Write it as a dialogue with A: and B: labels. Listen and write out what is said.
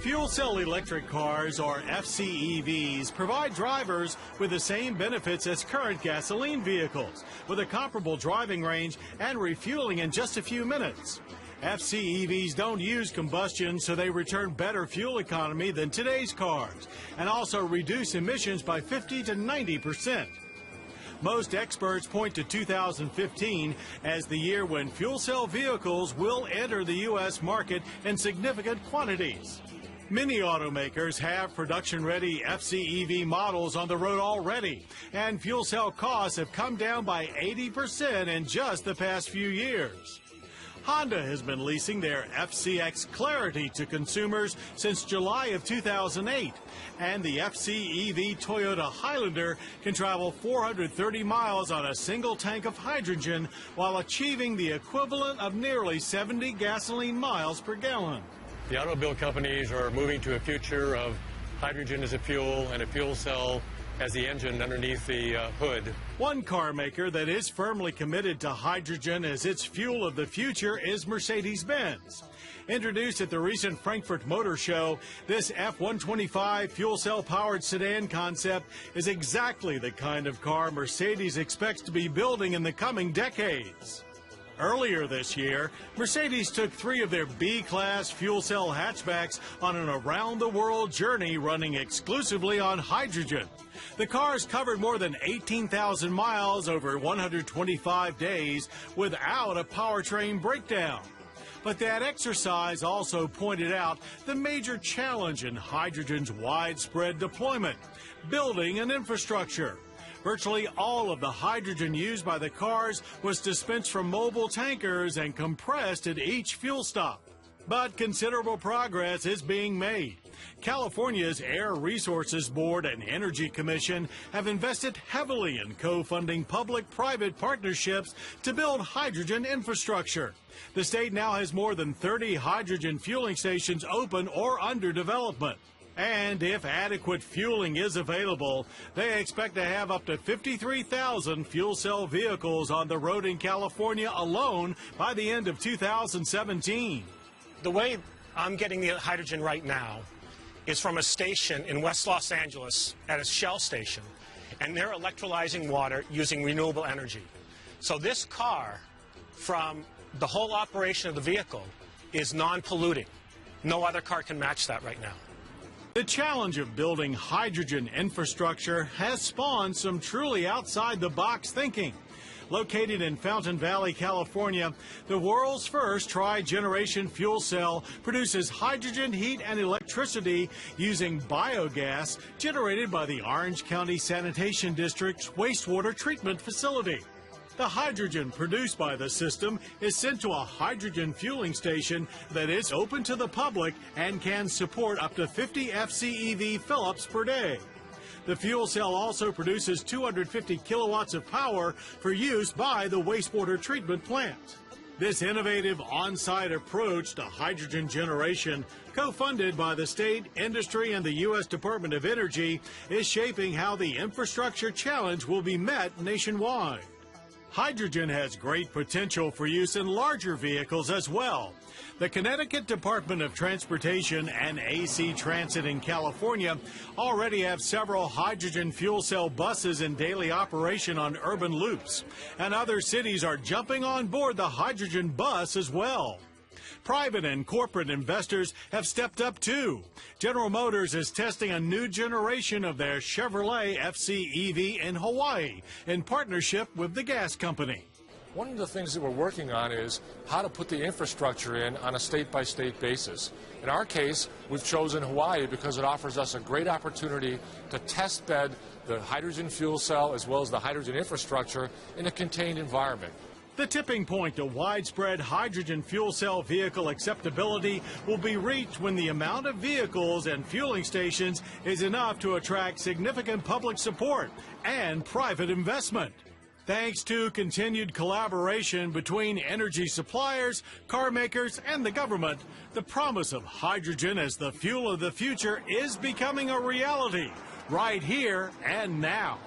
A: Fuel cell electric cars, or FCEVs, provide drivers with the same benefits as current gasoline vehicles, with a comparable driving range and refueling in just a few minutes. FCEVs don't use combustion, so they return better fuel economy than today's cars, and also reduce emissions by 50 to 90%. Most experts point to 2015 as the year when fuel cell vehicles will enter the U.S. market in significant quantities. Many automakers have production-ready FCEV models on the road already, and fuel cell costs have come down by 80% in just the past few years. Honda has been leasing their FCX Clarity to consumers since July of 2008, and the FCEV Toyota Highlander can travel 430 miles on a single tank of hydrogen while achieving the equivalent of nearly 70 gasoline miles per gallon.
B: The automobile companies are moving to a future of hydrogen as a fuel and a fuel cell as the engine underneath the hood.
A: One car maker that is firmly committed to hydrogen as its fuel of the future is Mercedes-Benz. Introduced at the recent Frankfurt Motor Show, this F-125 fuel cell-powered sedan concept is exactly the kind of car Mercedes expects to be building in the coming decades. Earlier this year, Mercedes took 3 of their B-Class fuel cell hatchbacks on an around-the-world journey running exclusively on hydrogen. The cars covered more than 18,000 miles over 125 days without a powertrain breakdown. But that exercise also pointed out the major challenge in hydrogen's widespread deployment: building an infrastructure. Virtually all of the hydrogen used by the cars was dispensed from mobile tankers and compressed at each fuel stop. But considerable progress is being made. California's Air Resources Board and Energy Commission have invested heavily in co-funding public-private partnerships to build hydrogen infrastructure. The state now has more than 30 hydrogen fueling stations open or under development. And if adequate fueling is available, they expect to have up to 53,000 fuel cell vehicles on the road in California alone by the end of 2017.
C: The way I'm getting the hydrogen right now is from a station in West Los Angeles at a Shell station, and they're electrolyzing water using renewable energy. So this car, from the whole operation of the vehicle, is non-polluting. No other car can match that right now.
A: The challenge of building hydrogen infrastructure has spawned some truly outside-the-box thinking. Located in Fountain Valley, California, the world's first tri-generation fuel cell produces hydrogen, heat, and electricity using biogas generated by the Orange County Sanitation District's wastewater treatment facility. The hydrogen produced by the system is sent to a hydrogen fueling station that is open to the public and can support up to 50 FCEV fill-ups per day. The fuel cell also produces 250 kilowatts of power for use by the wastewater treatment plant. This innovative on-site approach to hydrogen generation, co-funded by the state, industry, and the U.S. Department of Energy, is shaping how the infrastructure challenge will be met nationwide. Hydrogen has great potential for use in larger vehicles as well. The Connecticut Department of Transportation and AC Transit in California already have several hydrogen fuel cell buses in daily operation on urban loops, and other cities are jumping on board the hydrogen bus as well. Private and corporate investors have stepped up too. General Motors is testing a new generation of their Chevrolet FCEV in Hawaii in partnership with the gas company.
D: One of the things that we're working on is how to put the infrastructure in on a state-by-state basis. In our case, we've chosen Hawaii because it offers us a great opportunity to test bed the hydrogen fuel cell as well as the hydrogen infrastructure in a contained environment.
A: The tipping point to widespread hydrogen fuel cell vehicle acceptability will be reached when the amount of vehicles and fueling stations is enough to attract significant public support and private investment. Thanks to continued collaboration between energy suppliers, car makers, and the government, the promise of hydrogen as the fuel of the future is becoming a reality right here and now.